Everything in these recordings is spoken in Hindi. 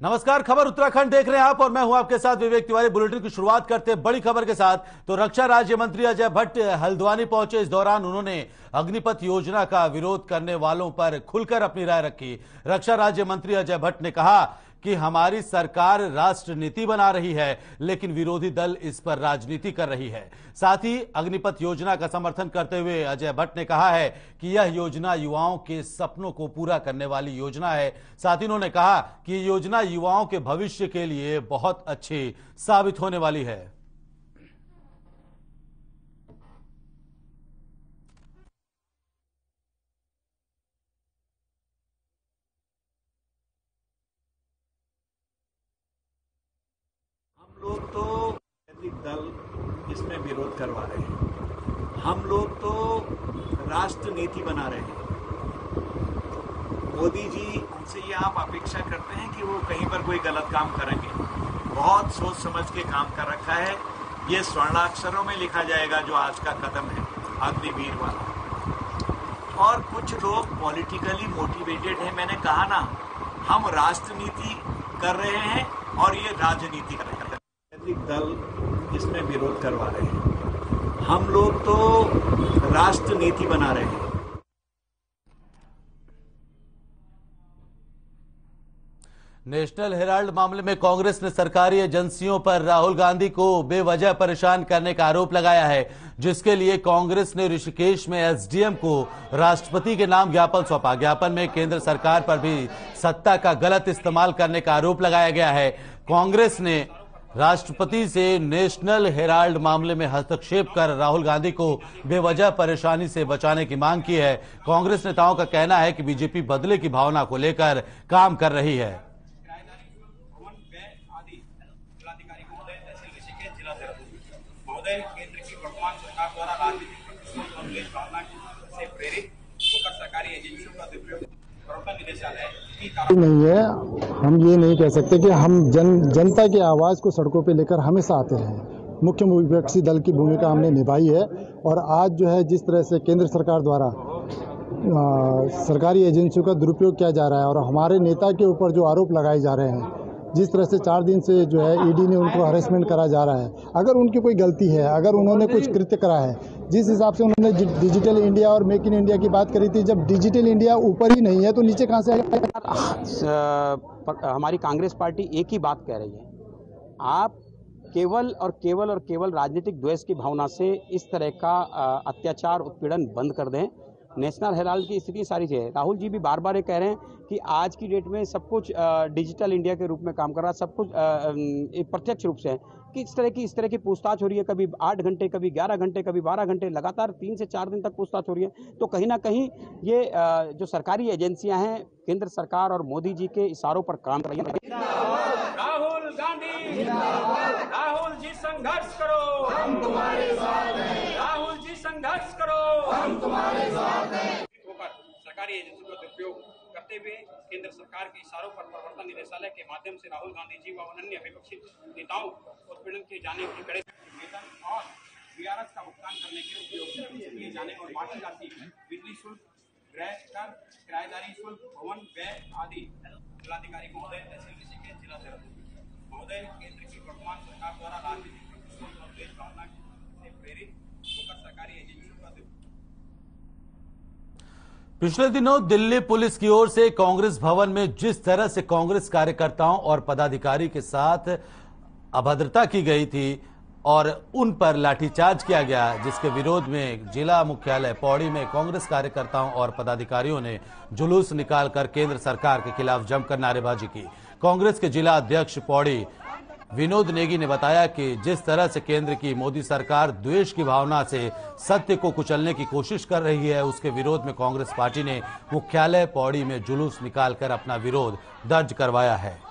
नमस्कार, खबर उत्तराखंड देख रहे हैं आप और मैं हूं आपके साथ विवेक तिवारी। बुलेटिन की शुरुआत करते हैं बड़ी खबर के साथ। तो रक्षा राज्य मंत्री अजय भट्ट हल्द्वानी पहुंचे। इस दौरान उन्होंने अग्निपथ योजना का विरोध करने वालों पर खुलकर अपनी राय रखी। रक्षा राज्य मंत्री अजय भट्ट ने कहा कि हमारी सरकार राष्ट्र नीति बना रही है, लेकिन विरोधी दल इस पर राजनीति कर रही है। साथ ही अग्निपथ योजना का समर्थन करते हुए अजय भट्ट ने कहा है कि यह योजना युवाओं के सपनों को पूरा करने वाली योजना है। साथ ही उन्होंने कहा कि यह योजना युवाओं के भविष्य के लिए बहुत अच्छी साबित होने वाली है। लोग तो राजनीतिक दल इसमें विरोध करवा रहे हैं, हम लोग तो राष्ट्र नीति बना रहे हैं। मोदी जी उनसे ये आप अपेक्षा करते हैं कि वो कहीं पर कोई गलत काम करेंगे? बहुत सोच समझ के काम कर रखा है। ये स्वर्णाक्षरों में लिखा जाएगा जो आज का कदम है अग्निवीर वाला। और कुछ लोग पॉलिटिकली मोटिवेटेड हैं। मैंने कहा ना, हम राष्ट्र नीति कर रहे हैं और ये राजनीति कर रहे हैं। दल इसमें विरोध करवा रहे हैं, हम लोग तो राष्ट्र नीति बना रहे हैं। नेशनल हेराल्ड मामले में कांग्रेस ने सरकारी एजेंसियों पर राहुल गांधी को बेवजह परेशान करने का आरोप लगाया है, जिसके लिए कांग्रेस ने ऋषिकेश में एसडीएम को राष्ट्रपति के नाम ज्ञापन सौंपा। ज्ञापन में केंद्र सरकार पर भी सत्ता का गलत इस्तेमाल करने का आरोप लगाया गया है। कांग्रेस ने राष्ट्रपति से नेशनल हेराल्ड मामले में हस्तक्षेप कर राहुल गांधी को बेवजह परेशानी से बचाने की मांग की है। कांग्रेस नेताओं का कहना है कि बीजेपी बदले की भावना को लेकर काम कर रही है। केंद्र की वर्तमान सरकार द्वारा राजनीतिक भावना से प्रेरित होकर सरकारी एजेंसियों का दुरुपयोग नहीं है। हम ये नहीं कह सकते कि हम जनता की आवाज को सड़कों पे लेकर हमेशा आते रहे। मुख्य विपक्षी दल की भूमिका हमने निभाई है और आज जो है जिस तरह से केंद्र सरकार द्वारा सरकारी एजेंसियों का दुरुपयोग किया जा रहा है और हमारे नेता के ऊपर जो आरोप लगाए जा रहे हैं, जिस तरह से 4 दिन से जो है ईडी ने उनको हरेसमेंट करा जा रहा है, अगर उनकी कोई गलती है, अगर उन्होंने कुछ कृत्य करा है, जिस हिसाब से उन्होंने डिजिटल इंडिया और मेक इन इंडिया की बात करी थी, जब डिजिटल इंडिया ऊपर ही नहीं है तो नीचे कहां से आएगा? हमारी कांग्रेस पार्टी एक ही बात कह रही है, आप केवल राजनीतिक द्वेष की भावना से इस तरह का अत्याचार उत्पीड़न बंद कर दें। नेशनल हेराल्ड की स्थिति सारी है। राहुल जी भी बार बार ये कह रहे हैं कि आज की डेट में सब कुछ डिजिटल इंडिया के रूप में काम कर रहा है, सब कुछ प्रत्यक्ष रूप से है कि इस तरह की पूछताछ हो रही है, कभी 8 घंटे, कभी 11 घंटे, कभी 12 घंटे, लगातार 3 से 4 दिन तक पूछताछ हो रही है। तो कहीं ना कहीं ये जो सरकारी एजेंसियां हैं, केंद्र सरकार और मोदी जी के इशारों पर काम कर रही है। राहुल गांधी, राहुल जी संघर्ष करो, हम तुम्हारे साथ हैं। राहुल जी संघर्ष करो, हम तुम्हारे साथ हैं। सरकारी एजेंसियों का दुरुपयोग करते हुए केंद्र सरकार के इशारों पर प्रवर्तन निदेशालय के माध्यम से राहुल गांधी जी व अन्य विपक्षी नेताओं उत्पीड़न किए जाने की कड़े वेतन और वीआरएस का भुगतान करने के उपयोग किए जाने और बाकी राशि बिजली शुल्क, गृह कर, किराएदारी शुल्क, भवन व्यय आदि जिलाधिकारी महोदय, तहसील ऋषिकेश, जिला महोदय, केंद्र की वर्तमान सरकार द्वारा राजनीतिक भावना से प्रेरित होकर सरकारी एजेंसियों का। पिछले दिनों दिल्ली पुलिस की ओर से कांग्रेस भवन में जिस तरह से कांग्रेस कार्यकर्ताओं और पदाधिकारी के साथ अभद्रता की गई थी और उन पर लाठीचार्ज किया गया, जिसके विरोध में जिला मुख्यालय पौड़ी में कांग्रेस कार्यकर्ताओं और पदाधिकारियों ने जुलूस निकालकर केंद्र सरकार के खिलाफ जमकर नारेबाजी की। कांग्रेस के जिला अध्यक्ष पौड़ी विनोद नेगी ने बताया कि जिस तरह से केंद्र की मोदी सरकार द्वेष की भावना से सत्य को कुचलने की कोशिश कर रही है, उसके विरोध में कांग्रेस पार्टी ने मुख्यालय पौड़ी में जुलूस निकालकर अपना विरोध दर्ज करवाया है।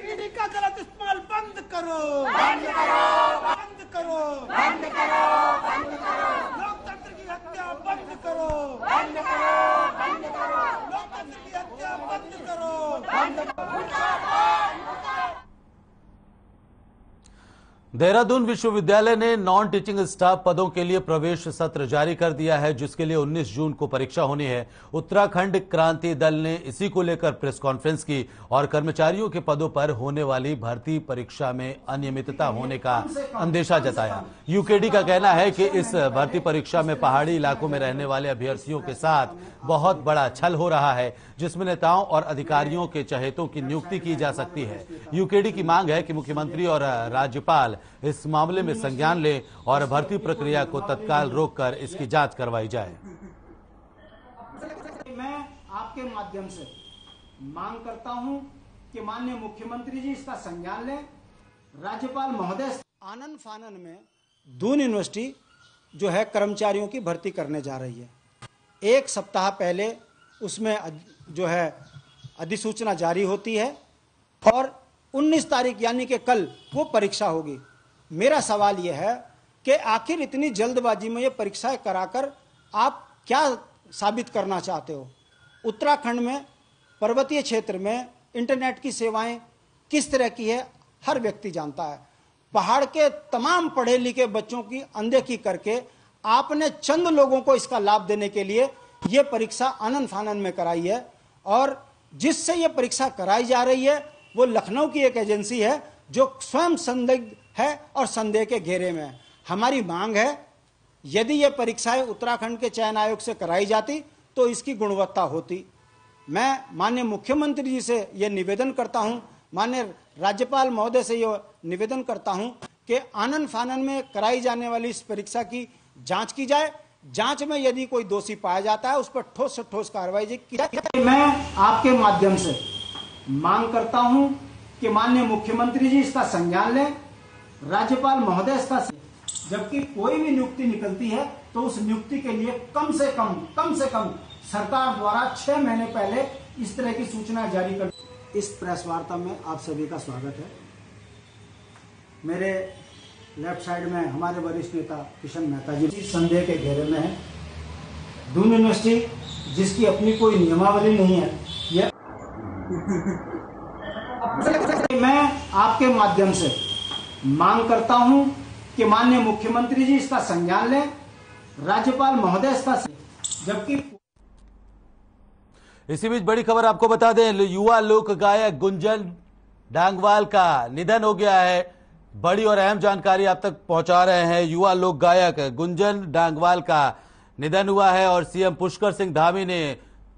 ईडी का गलत इस्तेमाल बंद करो, बंद करो, बंद करो, बंद करो, बंद करो, लोकतंत्र की हत्या बंद करो, बंद करो, बंद करो, लोकतंत्र की देहरादून विश्वविद्यालय ने नॉन टीचिंग स्टाफ पदों के लिए प्रवेश सत्र जारी कर दिया है, जिसके लिए 19 जून को परीक्षा होनी है। उत्तराखंड क्रांति दल ने इसी को लेकर प्रेस कॉन्फ्रेंस की और कर्मचारियों के पदों पर होने वाली भर्ती परीक्षा में अनियमितता होने का अंदेशा जताया। यूकेडी का कहना है कि इस भर्ती परीक्षा में पहाड़ी इलाकों में रहने वाले अभ्यर्थियों के साथ बहुत बड़ा छल हो रहा है, जिसमें नेताओं और अधिकारियों के चहेतों की नियुक्ति की जा सकती है। यूकेडी की मांग है कि मुख्यमंत्री और राज्यपाल इस मामले में संज्ञान ले और भर्ती प्रक्रिया को तत्काल रोककर इसकी जांच करवाई जाए। मैं आपके माध्यम से मांग करता हूं कि माननीय मुख्यमंत्री जी इसका संज्ञान लें। राज्यपाल महोदय आनन फानन में दून यूनिवर्सिटी जो है कर्मचारियों की भर्ती करने जा रही है। एक सप्ताह पहले उसमें जो है अधिसूचना जारी होती है और 19 तारीख यानी कि कल वो परीक्षा होगी। मेरा सवाल यह है कि आखिर इतनी जल्दबाजी में ये परीक्षाएं कराकर आप क्या साबित करना चाहते हो? उत्तराखंड में पर्वतीय क्षेत्र में इंटरनेट की सेवाएं किस तरह की है हर व्यक्ति जानता है। पहाड़ के तमाम पढ़े लिखे बच्चों की अनदेखी करके आपने चंद लोगों को इसका लाभ देने के लिए ये परीक्षा आनन फानन में कराई है और जिससे ये परीक्षा कराई जा रही है वो लखनऊ की एक एजेंसी है जो स्वयं संदिग्ध है और संदेह के घेरे में है। हमारी मांग है यदि ये परीक्षाएं उत्तराखंड के चयन आयोग से कराई जाती तो इसकी गुणवत्ता होती। मैं माननीय मुख्यमंत्री जी से यह निवेदन करता हूं, माननीय राज्यपाल महोदय से यह निवेदन करता हूं कि आनन फानन में कराई जाने वाली इस परीक्षा की जांच की जाए। जांच में यदि कोई दोषी पाया जाता है उस पर ठोस से ठोस कार्रवाई की जाए। मैं आपके माध्यम से मांग करता हूं कि माननीय मुख्यमंत्री जी इसका संज्ञान लें। राज्यपाल महोदय इसका, जबकि कोई भी नियुक्ति निकलती है तो उस नियुक्ति के लिए कम से कम सरकार द्वारा 6 महीने पहले इस तरह की सूचना जारी कर। इस प्रेस वार्ता में आप सभी का स्वागत है। मेरे लेफ्ट साइड में हमारे वरिष्ठ नेता किशन मेहता जी संदेह के घेरे में है। दून यूनिवर्सिटी जिसकी अपनी कोई नियमावली नहीं है, यह मैं आपके माध्यम से मांग करता हूं कि माननीय मुख्यमंत्री जी इसका संज्ञान लें। राज्यपाल महोदय इसका, जबकि इसी बीच बड़ी खबर आपको बता दें, युवा लोक गायक गुंजन डांगवाल का निधन हो गया है। बड़ी और अहम जानकारी आप तक पहुंचा रहे हैं। युवा लोक गायक गुंजन डांगवाल का निधन हुआ है और सीएम पुष्कर सिंह धामी ने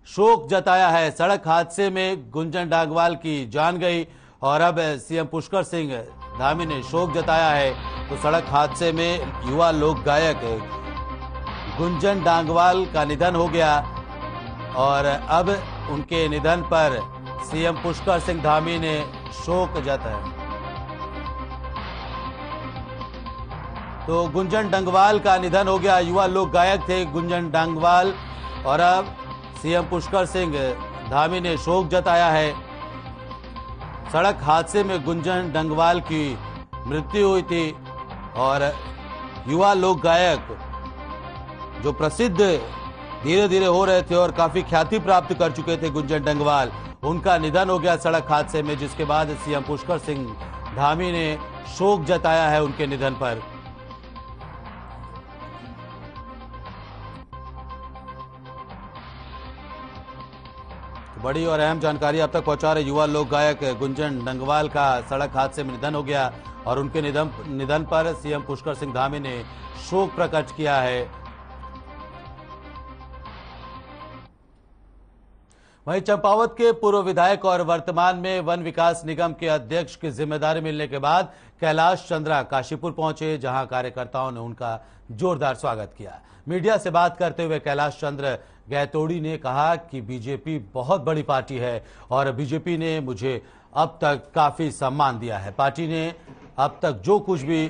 शोक जताया है। सड़क हादसे में गुंजन डांगवाल की जान गई और अब सीएम पुष्कर सिंह धामी ने शोक जताया है। तो सड़क हादसे में युवा लोक गायक गुंजन डांगवाल का निधन हो गया और अब उनके निधन पर सीएम पुष्कर सिंह धामी ने शोक जताया। तो गुंजन डांगवाल का निधन हो गया। युवा लोक गायक थे गुंजन डांगवाल और अब सीएम पुष्कर सिंह धामी ने शोक जताया है। सड़क हादसे में गुंजन डांगवाल की मृत्यु हुई थी और युवा लोक गायक जो प्रसिद्ध धीरे धीरे हो रहे थे और काफी ख्याति प्राप्त कर चुके थे गुंजन डांगवाल, उनका निधन हो गया सड़क हादसे में, जिसके बाद सीएम पुष्कर सिंह धामी ने शोक जताया है उनके निधन पर। बड़ी और अहम जानकारी आप तक पहुंचा रहे, युवा लोक गायक गुंजन डांगवाल का सड़क हादसे में निधन हो गया और उनके निधन पर सीएम पुष्कर सिंह धामी ने शोक प्रकट किया है। वहीं चंपावत के पूर्व विधायक और वर्तमान में वन विकास निगम के अध्यक्ष की जिम्मेदारी मिलने के बाद कैलाश चंद्रा काशीपुर पहुंचे, जहां कार्यकर्ताओं ने उनका जोरदार स्वागत किया। मीडिया से बात करते हुए कैलाश चंद्र गैतोड़ी ने कहा कि बीजेपी बहुत बड़ी पार्टी है और बीजेपी ने मुझे अब तक काफी सम्मान दिया है। पार्टी ने अब तक जो कुछ भी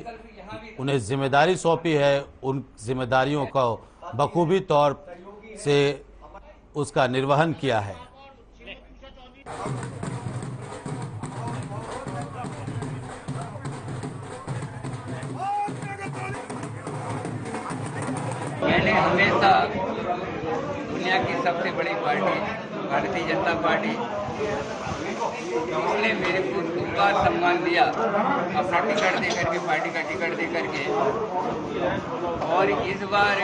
उन्हें जिम्मेदारी सौंपी है, उन जिम्मेदारियों को बखूबी तौर से उसका निर्वहन किया है। मैंने हमेशा दुनिया की सबसे बड़ी पार्टी भारतीय जनता पार्टी, उसने मेरे को 2 बार सम्मान दिया अपना टिकट दे करके, पार्टी का टिकट दे करके। और इस बार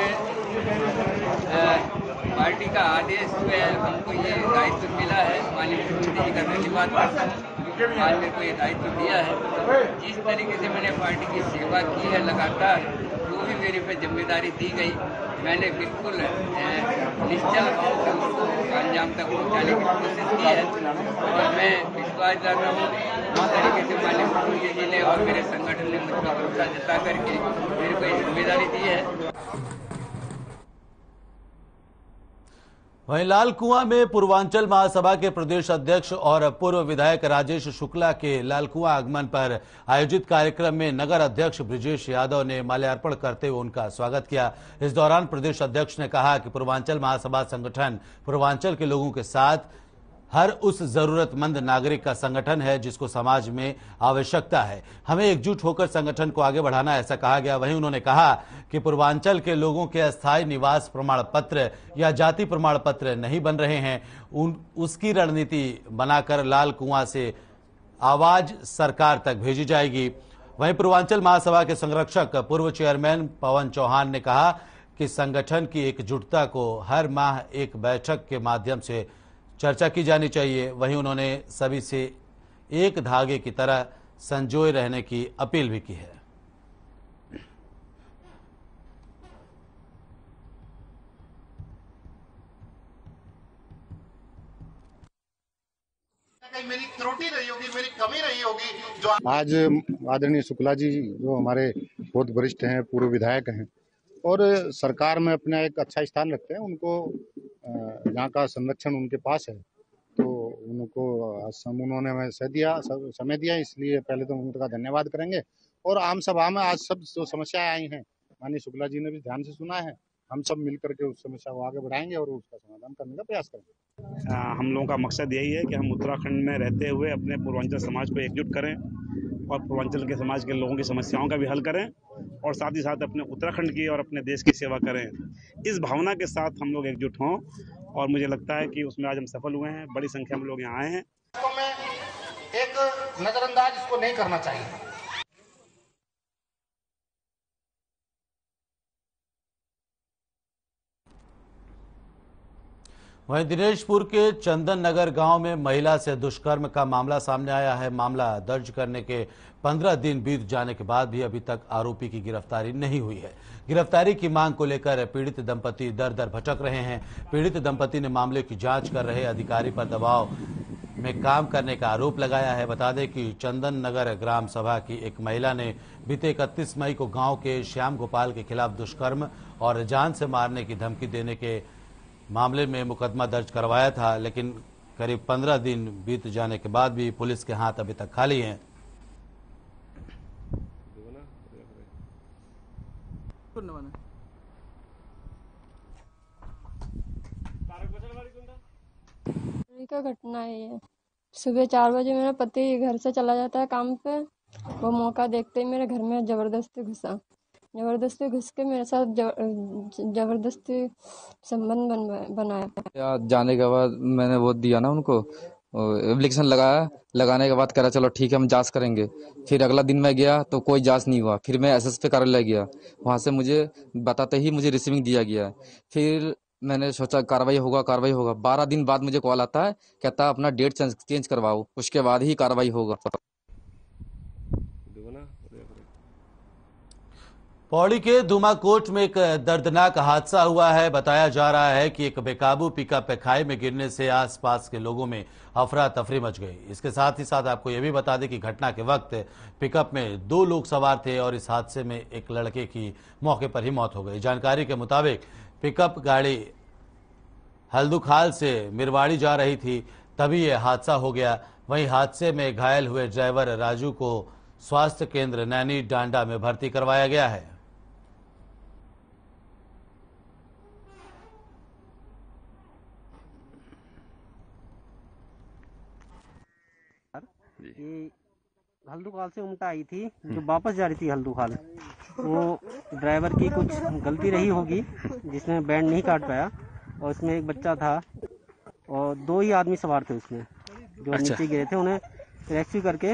पार्टी का आदेश पे हमको ये दायित्व मिला है, माननीय मुख्यमंत्री जी का धन्यवाद करता हूँ। आज मेरे को ये दायित्व दिया है। जिस तरीके से मैंने पार्टी की सेवा की है लगातार, जो भी मेरे पे जिम्मेदारी दी गई, मैंने बिल्कुल निश्चल भाव से उसको अंजाम तक पहुँचाने की कोशिश की है। और मैं विश्वास करता हूँ जिस तरीके से माननीय मुख्यमंत्री जी ने और मेरे संगठन ने मुझ पर भरोसा जता करके मेरे को ये जिम्मेदारी दी है। वहीं लाल कुआं में पूर्वांचल महासभा के प्रदेश अध्यक्ष और पूर्व विधायक राजेश शुक्ला के लाल कुआं आगमन पर आयोजित कार्यक्रम में नगर अध्यक्ष ब्रिजेश यादव ने माल्यार्पण करते हुए उनका स्वागत किया। इस दौरान प्रदेश अध्यक्ष ने कहा कि पूर्वांचल महासभा संगठन पूर्वांचल के लोगों के साथ हर उस जरूरतमंद नागरिक का संगठन है जिसको समाज में आवश्यकता है। हमें एकजुट होकर संगठन को आगे बढ़ाना, ऐसा कहा गया। वहीं उन्होंने कहा कि पूर्वांचल के लोगों के अस्थायी निवास प्रमाण पत्र या जाति प्रमाण पत्र नहीं बन रहे हैं, उसकी रणनीति बनाकर लाल कुआं से आवाज सरकार तक भेजी जाएगी। वहीं पूर्वांचल महासभा के संरक्षक पूर्व चेयरमैन पवन चौहान ने कहा कि संगठन की एकजुटता को हर माह एक बैठक के माध्यम से चर्चा की जानी चाहिए। वहीं उन्होंने सभी से एक धागे की तरह संजोए रहने की अपील भी की है। मेरी त्रुटि रही होगी, मेरी कमी रही होगी जो आज आदरणीय शुक्ला जी जो हमारे बहुत वरिष्ठ हैं, पूर्व विधायक हैं और सरकार में अपना एक अच्छा स्थान रखते हैं, उनको यहाँ का संरक्षण उनके पास है, तो उनको उन्होंने हमें समय दिया, इसलिए पहले तो उनका धन्यवाद करेंगे। और आम सभा में आज सब जो समस्याएं आई हैं माननीय शुक्ला जी ने भी ध्यान से सुना है, हम सब मिलकर के उस समस्या को आगे बढ़ाएंगे और उसका समाधान करने का प्रयास करेंगे। हम लोगों का मकसद यही है कि हम उत्तराखंड में रहते हुए अपने पूर्वांचल समाज को एकजुट करें और पूर्वांचल के समाज के लोगों की समस्याओं का भी हल करें और साथ ही साथ अपने उत्तराखंड की और अपने देश की सेवा करें। इस भावना के साथ हम लोग एकजुट हों और मुझे लगता है कि उसमें आज हम सफल हुए हैं। बड़ी संख्या में लोग यहाँ आए हैं। तो मैं एक नजरअंदाज इसको नहीं करना चाहिए। वहीं दिनेशपुर के चंदन नगर गांव में महिला से दुष्कर्म का मामला सामने आया है। मामला दर्ज करने के 15 दिन बीत जाने के बाद भी अभी तक आरोपी की गिरफ्तारी नहीं हुई है। गिरफ्तारी की मांग को लेकर पीड़ित दंपति दर दर भटक रहे हैं। पीड़ित दंपति ने मामले की जांच कर रहे अधिकारी पर दबाव में काम करने का आरोप लगाया है। बता दें कि चंदन नगर ग्राम सभा की एक महिला ने बीते 31 मई को गांव के श्याम गोपाल के खिलाफ दुष्कर्म और जान से मारने की धमकी देने के मामले में मुकदमा दर्ज करवाया था, लेकिन करीब 15 दिन बीत जाने के बाद भी पुलिस के हाथ अभी तक खाली हैं। का घटना है ये। सुबह 4 बजे मेरा पति घर से चला जाता है काम पे, वो मौका देखते ही मेरे घर में जबरदस्ती घुस के मेरे साथ जबरदस्ती संबंध बनाया। जाने के बाद मैंने वो दिया ना उनको एप्लीकेशन लगाने के बाद कह रहा चलो ठीक है हम जांच करेंगे। फिर अगला दिन मैं गया तो कोई जांच नहीं हुआ। फिर मैं एसएसपी कार्यालय गया, वहां से मुझे बताते ही मुझे रिसीविंग दिया गया। फिर मैंने सोचा कार्रवाई होगा। 12 दिन बाद मुझे कॉल आता है, कहता अपना डेट चेंज करवाओ, उसके बाद ही कार्रवाई होगा। पौड़ी के धुमाकोट में एक दर्दनाक हादसा हुआ है। बताया जा रहा है कि एक बेकाबू पिकअप खाई में गिरने से आसपास के लोगों में अफरा तफरी मच गई। इसके साथ ही साथ आपको यह भी बता दें कि घटना के वक्त पिकअप में 2 लोग सवार थे और इस हादसे में एक लड़के की मौके पर ही मौत हो गई। जानकारी के मुताबिक पिकअप गाड़ी हल्दुखाल से मिरवाड़ी जा रही थी, तभी यह हादसा हो गया। वहीं हादसे में घायल हुए ड्राइवर राजू को स्वास्थ्य केंद्र नैनी डांडा में भर्ती करवाया गया है। हल्दुखाल से उमटा आई थी, जो वापस जा रही थी हल्दुखाल, वो ड्राइवर की कुछ गलती रही होगी जिसने बैंड नहीं काट पाया और उसमें एक बच्चा था और 2 ही आदमी सवार थे उसमें, जो नीचे गिरे थे। उन्हें रेस्क्यू करके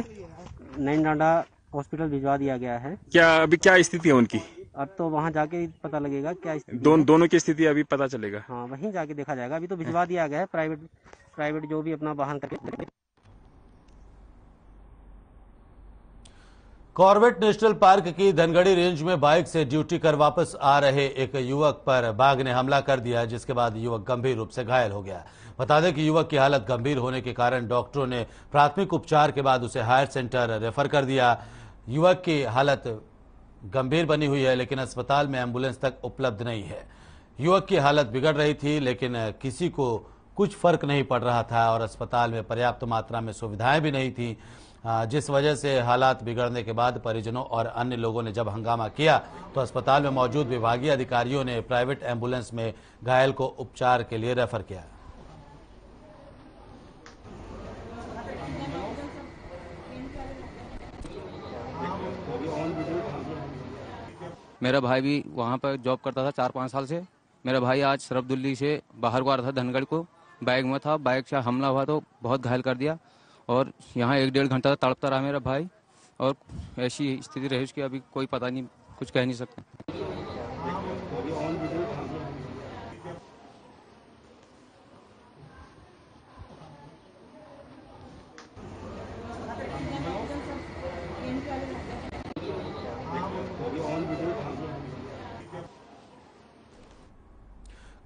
नैन डांडा हॉस्पिटल भिजवा दिया गया है। अभी क्या स्थिति है उनकी? अब तो वहाँ जाके पता लगेगा क्या स्थिति दोनों की स्थिति अभी पता चलेगा। हाँ, वहीं जाके देखा जाएगा। अभी तो भिजवा दिया गया है प्राइवेट जो भी अपना वाहन करके। कॉर्बेट नेशनल पार्क की धनगढ़ी रेंज में बाइक से ड्यूटी कर वापस आ रहे एक युवक पर बाघ ने हमला कर दिया, जिसके बाद युवक गंभीर रूप से घायल हो गया। बता दें कि युवक की हालत गंभीर होने के कारण डॉक्टरों ने प्राथमिक उपचार के बाद उसे हायर सेंटर रेफर कर दिया। युवक की हालत गंभीर बनी हुई है, लेकिन अस्पताल में एम्बुलेंस तक उपलब्ध नहीं है। युवक की हालत बिगड़ रही थी, लेकिन किसी को कुछ फर्क नहीं पड़ रहा था और अस्पताल में पर्याप्त मात्रा में सुविधाएं भी नहीं थी, जिस वजह से हालात बिगड़ने के बाद परिजनों और अन्य लोगों ने जब हंगामा किया तो अस्पताल में मौजूद विभागीय अधिकारियों ने प्राइवेट एम्बुलेंस में घायल को उपचार के लिए रेफर किया। मेरा भाई भी वहाँ पर जॉब करता था 4-5 साल से। मेरा भाई आज सरफदुल्ली से बाहर को आ रहा था धनगढ़ को, बाइक में था, बाइक से हमला हुआ तो बहुत घायल कर दिया और यहाँ 1-1.5 घंटा तड़पता रहा मेरा भाई। और ऐसी स्थिति रही उसकी, अभी कोई पता नहीं, कुछ कह नहीं सकते।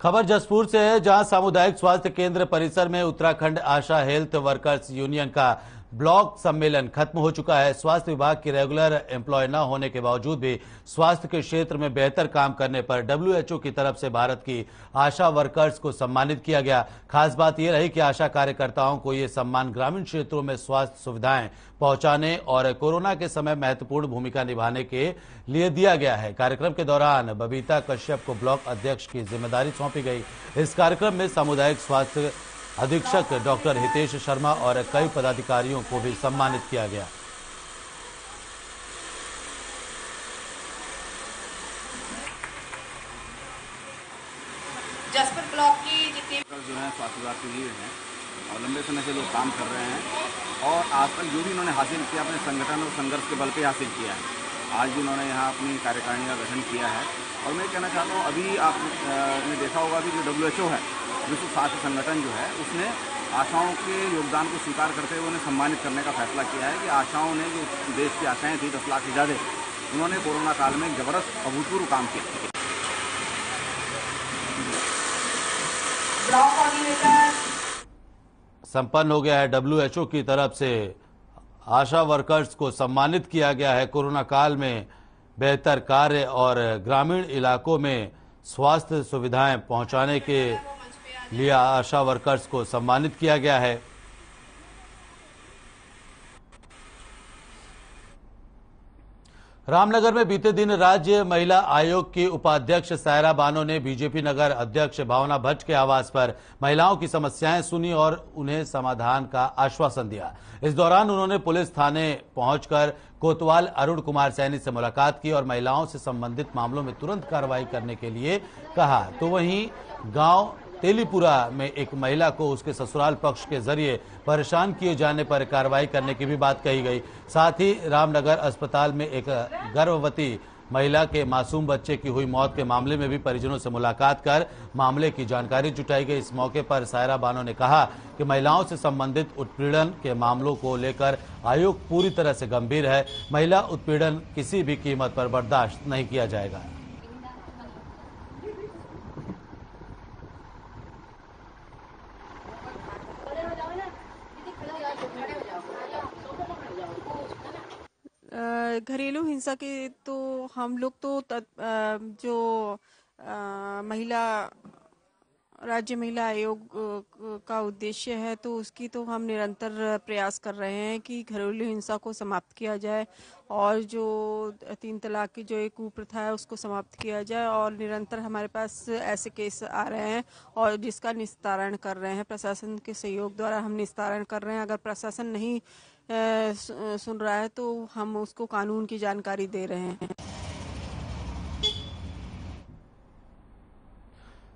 खबर जसपुर से है, जहां सामुदायिक स्वास्थ्य केंद्र परिसर में उत्तराखंड आशा हेल्थ वर्कर्स यूनियन का ब्लॉक सम्मेलन खत्म हो चुका है। स्वास्थ्य विभाग की रेगुलर एम्प्लॉय न होने के बावजूद भी स्वास्थ्य के क्षेत्र में बेहतर काम करने पर WHO की तरफ से भारत की आशा वर्कर्स को सम्मानित किया गया। खास बात यह रही कि आशा कार्यकर्ताओं को ये सम्मान ग्रामीण क्षेत्रों में स्वास्थ्य सुविधाएं पहुंचाने और कोरोना के समय महत्वपूर्ण भूमिका निभाने के लिए दिया गया है। कार्यक्रम के दौरान बबीता कश्यप को ब्लॉक अध्यक्ष की जिम्मेदारी सौंपी गई। इस कार्यक्रम में सामुदायिक स्वास्थ्य अधीक्षक डॉक्टर हितेश शर्मा और कई पदाधिकारियों को भी सम्मानित किया गया। जसपुर ब्लॉक की जितनी जो है स्वास्थ्य विभाग के लिए हैं और लंबे समय से लोग काम कर रहे हैं और आज तक जो भी उन्होंने हासिल किया अपने संगठन और संघर्ष के बल पे हासिल किया है। आज भी उन्होंने यहाँ अपनी कार्यकारिणी का गठन किया है और मैं कहना चाहता हूँ, अभी आपने देखा होगा कि जो WHO है, विश्व स्वास्थ्य संगठन जो है, उसने आशाओं के योगदान को स्वीकार करते हुए उन्हें सम्मानित करने का फैसला किया है कि आशाओं ने, जो देश की आशाएं थी 10 लाख से ज़्यादा, उन्होंने कोरोना काल में जबरदस्त अभूतपूर्व काम किया। संपन्न हो गया है। WHO की तरफ से आशा वर्कर्स को सम्मानित किया गया है। कोरोना काल में बेहतर कार्य और ग्रामीण इलाकों में स्वास्थ्य सुविधाएं पहुंचाने के लिए आशा वर्कर्स को सम्मानित किया गया है। रामनगर में बीते दिन राज्य महिला आयोग की उपाध्यक्ष सायरा बानो ने बीजेपी नगर अध्यक्ष भावना भट्ट के आवास पर महिलाओं की समस्याएं सुनी और उन्हें समाधान का आश्वासन दिया। इस दौरान उन्होंने पुलिस थाने पहुंचकर कोतवाल अरुण कुमार सैनी से मुलाकात की और महिलाओं से संबंधित मामलों में तुरंत कार्रवाई करने के लिए कहा। तो वहीं गांव तेलीपुरा में एक महिला को उसके ससुराल पक्ष के जरिए परेशान किए जाने पर कार्रवाई करने की भी बात कही गई। साथ ही रामनगर अस्पताल में एक गर्भवती महिला के मासूम बच्चे की हुई मौत के मामले में भी परिजनों से मुलाकात कर मामले की जानकारी जुटाई गई। इस मौके पर सायरा बानो ने कहा कि महिलाओं से संबंधित उत्पीड़न के मामलों को लेकर आयोग पूरी तरह से गंभीर है। महिला उत्पीड़न किसी भी कीमत पर बर्दाश्त नहीं किया जाएगा। घरेलू हिंसा के तो हम लोग तो जो महिला राज्य महिला आयोग का उद्देश्य है तो उसकी तो हम निरंतर प्रयास कर रहे हैं कि घरेलू हिंसा को समाप्त किया जाए और जो 3 तलाक की जो एक कुप्रथा है उसको समाप्त किया जाए। और निरंतर हमारे पास ऐसे केस आ रहे हैं और जिसका निस्तारण कर रहे हैं। प्रशासन के सहयोग द्वारा हम निस्तारण कर रहे हैं। अगर प्रशासन नहीं सुन रहा है तो हम उसको कानून की जानकारी दे रहे हैं।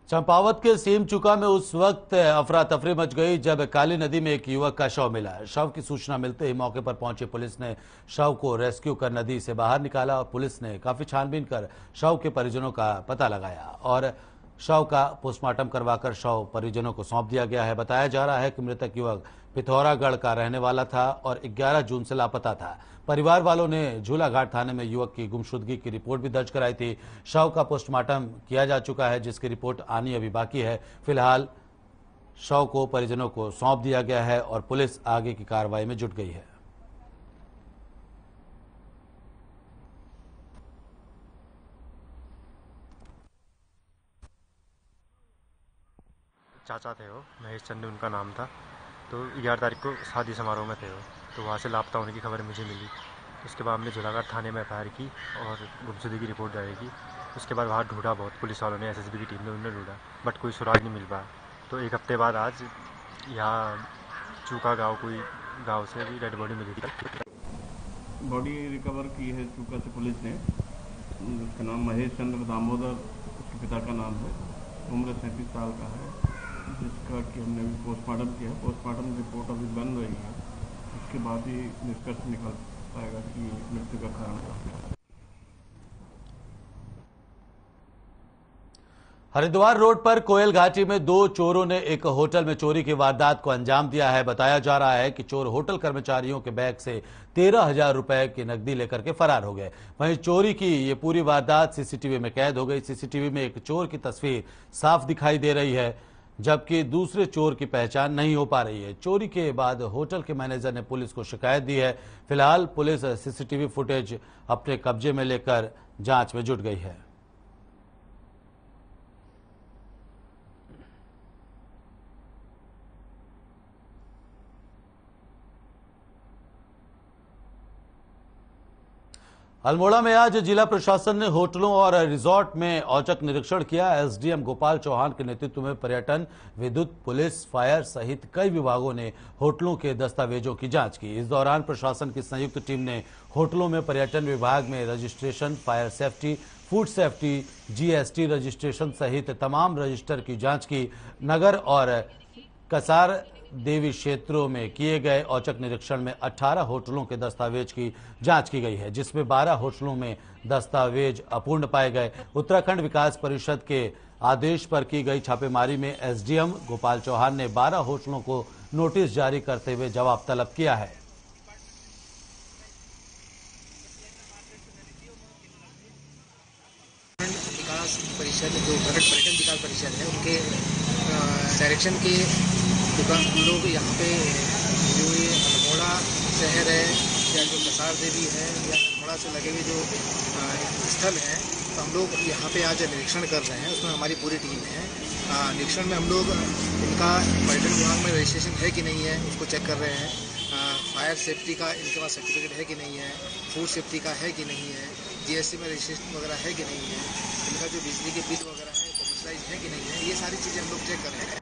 चंपावत के सीमचुका में उस वक्त अफरा तफरी मच गई जब काली नदी में एक युवक का शव मिला। शव की सूचना मिलते ही मौके पर पहुंची पुलिस ने शव को रेस्क्यू कर नदी से बाहर निकाला और पुलिस ने काफी छानबीन कर शव के परिजनों का पता लगाया और शव का पोस्टमार्टम करवाकर शव परिजनों को सौंप दिया गया है। बताया जा रहा है कि मृतक युवक पिथौरागढ़ का रहने वाला था और 11 जून से लापता था। परिवार वालों ने झूलाघाट थाने में युवक की गुमशुदगी की रिपोर्ट भी दर्ज कराई थी। शव का पोस्टमार्टम किया जा चुका है, जिसकी रिपोर्ट आनी अभी बाकी है। फिलहाल शव को परिजनों को सौंप दिया गया है और पुलिस आगे की कार्रवाई में जुट गई है। चाचा थे वो, महेश चंद उनका नाम था। तो 11 तारीख को शादी समारोह में थे वो, तो वहाँ से लापता होने की खबर मुझे मिली। उसके बाद हमने झूलाघाट थाने में एफआईआर की और गुमशुदगी की रिपोर्ट दर्ज की। उसके बाद वहाँ ढूंढा बहुत, पुलिस वालों ने, एसएसबी की टीम ने उन्हें ढूंढा, बट कोई सुराग नहीं मिल पाया। तो एक हफ्ते बाद आज यहाँ चूका गाँव, कोई गाँव से भी डेड बॉडी मिली थी। बॉडी रिकवर की है चूका से पुलिस ने। उसका नाम महेश चंद्र दामोदर, उसके पिता का नाम है, उम्र 37 साल का है, जिसका कि हमने अभी पोस्टमार्टम किया। पोस्टमार्टम रिपोर्ट अभी बन रही है, उसके बाद ही निष्कर्ष निकल पाएगा कि मृत्यु का कारण क्या है। हरिद्वार रोड पर कोयल घाटी में 2 चोरों ने एक होटल में चोरी की वारदात को अंजाम दिया है। बताया जा रहा है कि चोर होटल कर्मचारियों के बैग से 13,000 रुपए की नकदी लेकर के फरार हो गए। वहीं चोरी की ये पूरी वारदात सीसीटीवी में कैद हो गई। सीसीटीवी में एक चोर की तस्वीर साफ दिखाई दे रही है, जबकि दूसरे चोर की पहचान नहीं हो पा रही है। चोरी के बाद होटल के मैनेजर ने पुलिस को शिकायत दी है। फिलहाल पुलिस सीसीटीवी फुटेज अपने कब्जे में लेकर जांच में जुट गई है। अल्मोड़ा में आज जिला प्रशासन ने होटलों और रिजॉर्ट में औचक निरीक्षण किया। एसडीएम गोपाल चौहान के नेतृत्व में पर्यटन, विद्युत, पुलिस, फायर सहित कई विभागों ने होटलों के दस्तावेजों की जांच की। इस दौरान प्रशासन की संयुक्त टीम ने होटलों में पर्यटन विभाग में registration, fire safety, food safety, GST registration सहित तमाम रजिस्टर की जांच की। नगर और कसार देवी क्षेत्रों में किए गए औचक निरीक्षण में 18 होटलों के दस्तावेज की जांच की गई है, जिसमें 12 होटलों में दस्तावेज अपूर्ण पाए गए। उत्तराखंड विकास परिषद के आदेश पर की गई छापेमारी में एसडीएम गोपाल चौहान ने 12 होटलों को नोटिस जारी करते हुए जवाब तलब किया है। विकास परिषद, जो पर्यटन विकास परिषद है, उनके डायरेक्शन के हम लोग यहाँ पे जो ये अल्मोड़ा शहर है या जो कसार देवी है या अल्मोड़ा से लगे हुए जो स्थल हैं, तो हम लोग यहाँ पे आज निरीक्षण कर रहे हैं। उसमें हमारी पूरी टीम है। निरीक्षण में हम लोग इनका पर्यटन विभाग में रजिस्ट्रेशन है कि नहीं है उसको चेक कर रहे हैं। फायर सेफ्टी का इनके पास सर्टिफिकेट है कि नहीं है, फूड सेफ्टी का है कि नहीं है, जीएसटी में रजिस्ट्रेशन वगैरह है कि नहीं है, इनका जो बिजली के बिल वगैरह है कमर्शलाइज है कि नहीं है, ये सारी चीज़ें हम लोग चेक कर रहे हैं।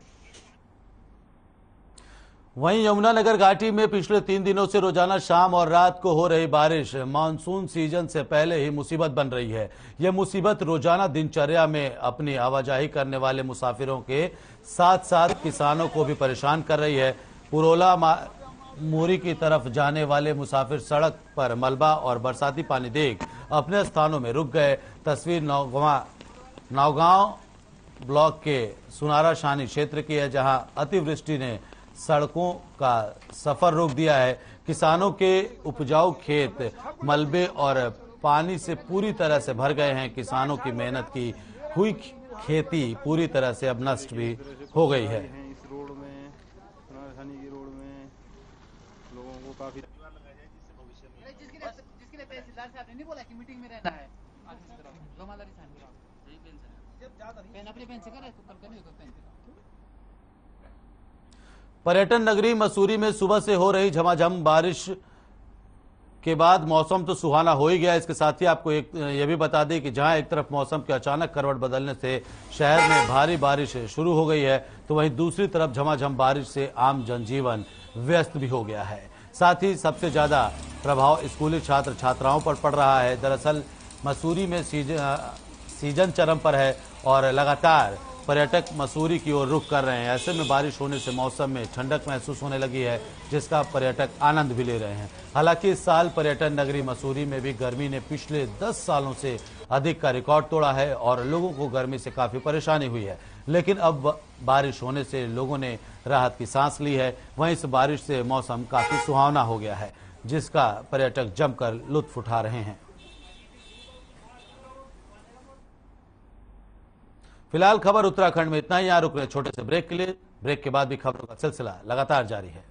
वहीं यमुनानगर घाटी में पिछले 3 दिनों से रोजाना शाम और रात को हो रही बारिश मानसून सीजन से पहले ही मुसीबत बन रही है। यह मुसीबत रोजाना दिनचर्या में अपनी आवाजाही करने वाले मुसाफिरों के साथ साथ किसानों को भी परेशान कर रही है। पुरोला मोरी की तरफ जाने वाले मुसाफिर सड़क पर मलबा और बरसाती पानी देख अपने स्थानों में रुक गए। तस्वीर नौगांव ब्लॉक के सुनारा शानी क्षेत्र की है, जहां अतिवृष्टि ने सड़कों का सफर रोक दिया है। किसानों के उपजाऊ खेत मलबे और पानी से पूरी तरह से भर गए हैं। किसानों की मेहनत की हुई खेती पूरी तरह से अब नष्ट भी हो गई है। इस रोड में, राजधानी की रोड में लोगों को काफी जिसके लिए तहसीलदार साहब ने नहीं बोला कि मीटिंग में रहना है, अपने पेन से करे तो कल नहीं होगा पेन। पर्यटन नगरी मसूरी में सुबह से हो रही झमाझम बारिश के बाद मौसम तो सुहाना हो ही गया। इसके साथ ही आपको यह भी बता दें कि जहां एक तरफ मौसम के अचानक करवट बदलने से शहर में भारी बारिश शुरू हो गई है, तो वहीं दूसरी तरफ झमाझम बारिश से आम जनजीवन व्यस्त भी हो गया है। साथ ही सबसे ज्यादा प्रभाव स्कूली छात्र छात्राओं पर पड़ रहा है। दरअसल मसूरी में सीजन चरम पर है और लगातार पर्यटक मसूरी की ओर रुख कर रहे हैं। ऐसे में बारिश होने से मौसम में ठंडक महसूस होने लगी है, जिसका पर्यटक आनंद भी ले रहे हैं। हालांकि इस साल पर्यटन नगरी मसूरी में भी गर्मी ने पिछले 10 सालों से अधिक का रिकॉर्ड तोड़ा है और लोगों को गर्मी से काफी परेशानी हुई है। लेकिन अब बारिश होने से लोगों ने राहत की सांस ली है। वहीं इस बारिश से मौसम काफी सुहावना हो गया है, जिसका पर्यटक जमकर लुत्फ उठा रहे हैं। फिलहाल खबर उत्तराखंड में इतना ही। यहाँ रुक रहे छोटे से ब्रेक के लिए। ब्रेक के बाद भी खबरों का सिलसिला लगातार जारी है।